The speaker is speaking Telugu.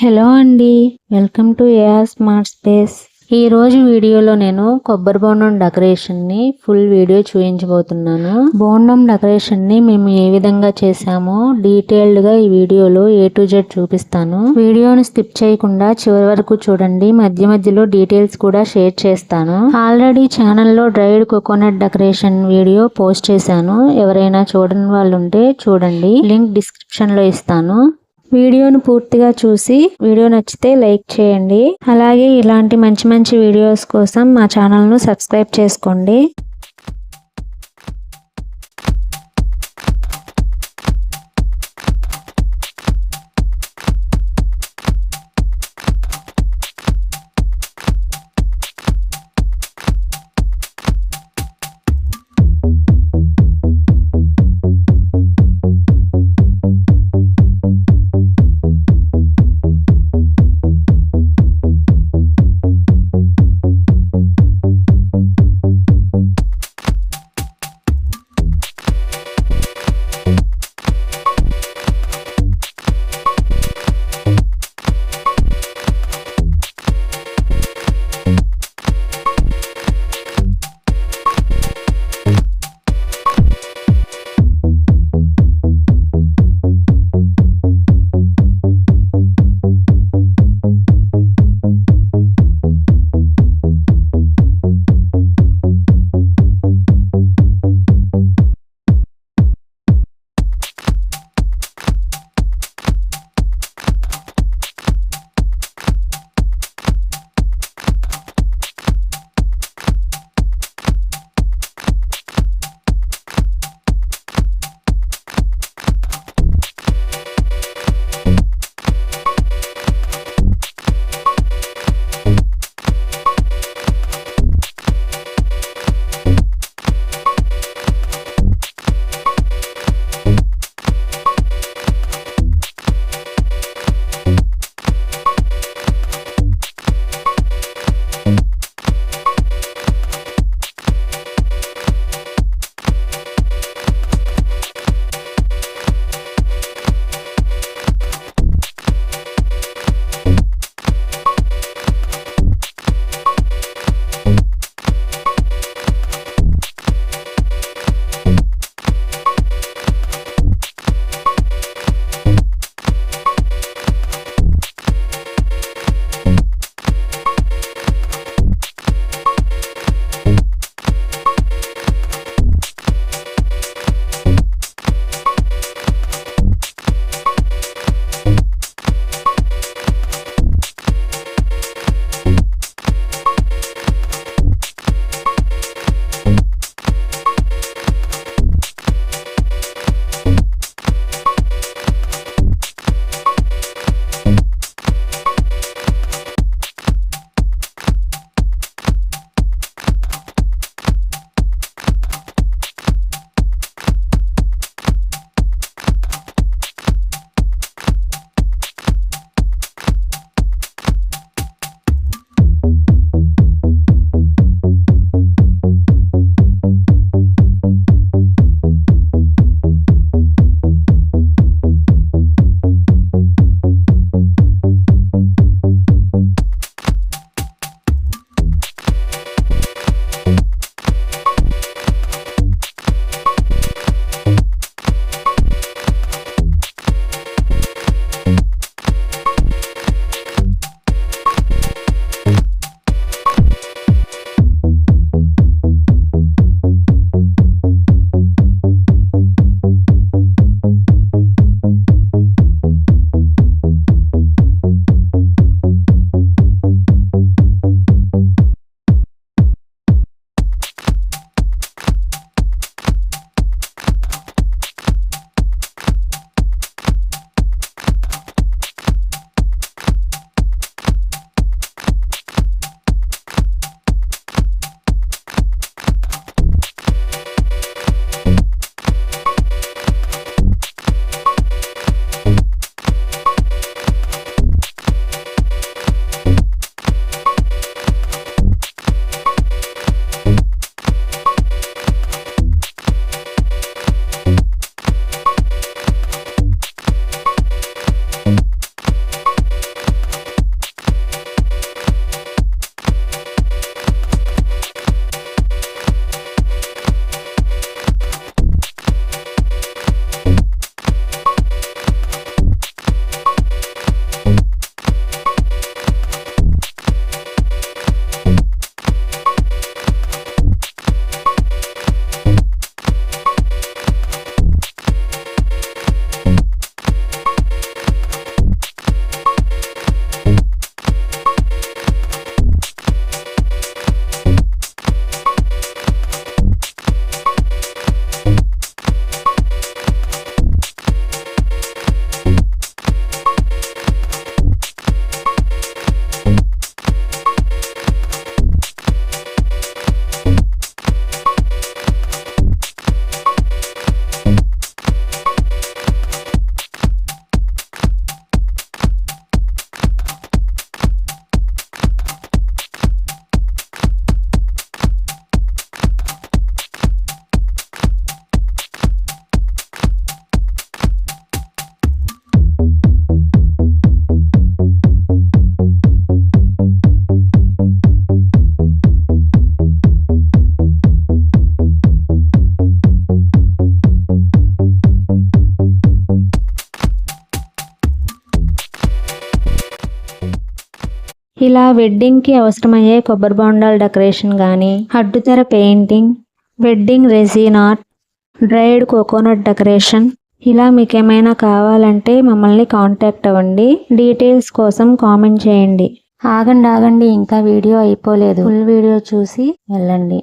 హలో అండి, వెల్కమ్ టు స్మార్ట్ స్పేస్. ఈ రోజు వీడియోలో నేను కొబ్బరి బోండం డెకరేషన్ ని ఫుల్ వీడియో చూపించబోతున్నాను. బోండం డెకరేషన్ ని మేము ఏ విధంగా చేసామో డీటెయిల్డ్ గా ఈ వీడియోలో A to Z చూపిస్తాను. వీడియోని స్కిప్ చేయకుండా చివరి వరకు చూడండి. మధ్య మధ్యలో డీటెయిల్స్ కూడా షేర్ చేస్తాను. ఆల్రెడీ ఛానల్లో dried coconut decoration video post చేశాను. ఎవరైనా చూడని వాళ్ళు ఉంటే చూడండి, లింక్ డిస్క్రిప్షన్ లో ఇస్తాను. వీడియోను పూర్తిగా చూసి వీడియో నచ్చితే లైక్ చేయండి. అలాగే ఇలాంటి మంచి మంచి వీడియోస్ కోసం మా ఛానల్ను సబ్స్క్రైబ్ చేసుకోండి. ఇలా వెడ్డింగ్కి అవసరమయ్యే కొబ్బరి బొండాల డెకరేషన్ కానీ, అడ్డుతెర painting, wedding resin art, dried coconut decoration, ఇలా మీకేమైనా కావాలంటే మమ్మల్ని కాంటాక్ట్ అవ్వండి. డీటెయిల్స్ కోసం కామెంట్ చేయండి. ఆగండి ఇంకా వీడియో అయిపోలేదు, ఫుల్ వీడియో చూసి వెళ్ళండి.